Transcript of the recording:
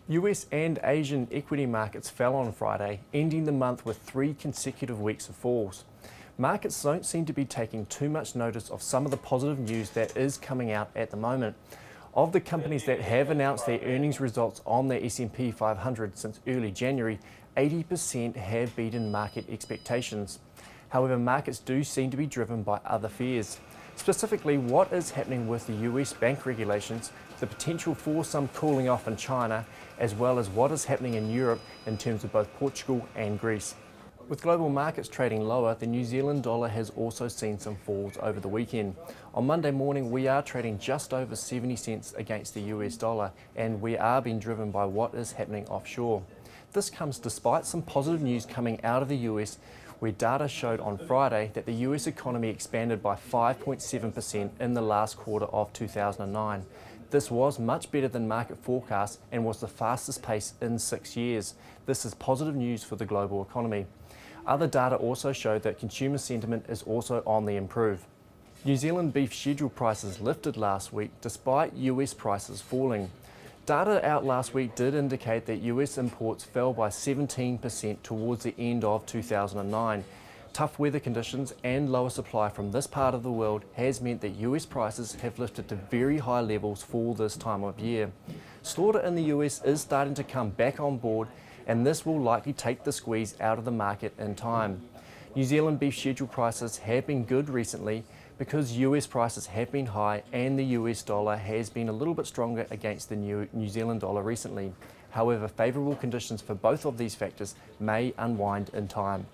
US and Asian equity markets fell on Friday, ending the month with 3 consecutive weeks of falls. Markets don't seem to be taking too much notice of some of the positive news that is coming out at the moment. Of the companies that have announced their earnings results on the S&P 500 since early January, 80% have beaten market expectations. However, markets do seem to be driven by other fears. Specifically, what is happening with the US bank regulations, the potential for some cooling off in China, as well as what is happening in Europe in terms of both Portugal and Greece. With global markets trading lower, the New Zealand dollar has also seen some falls over the weekend. On Monday morning, we are trading just over 70 cents against the US dollar, and we are being driven by what is happening offshore. This comes despite some positive news coming out of the US, where data showed on Friday that the US economy expanded by 5.7% in the last quarter of 2009. This was much better than market forecasts and was the fastest pace in 6 years. This is positive news for the global economy. Other data also showed that consumer sentiment is also on the improve. New Zealand beef schedule prices lifted last week despite US prices falling. Data out last week did indicate that US imports fell by 17% towards the end of 2009. Tough weather conditions and lower supply from this part of the world has meant that US prices have lifted to very high levels for this time of year. Slaughter in the US is starting to come back on board, and this will likely take the squeeze out of the market in time. New Zealand beef schedule prices have been good recently because US prices have been high and the US dollar has been a little bit stronger against the New Zealand dollar recently. However, favourable conditions for both of these factors may unwind in time.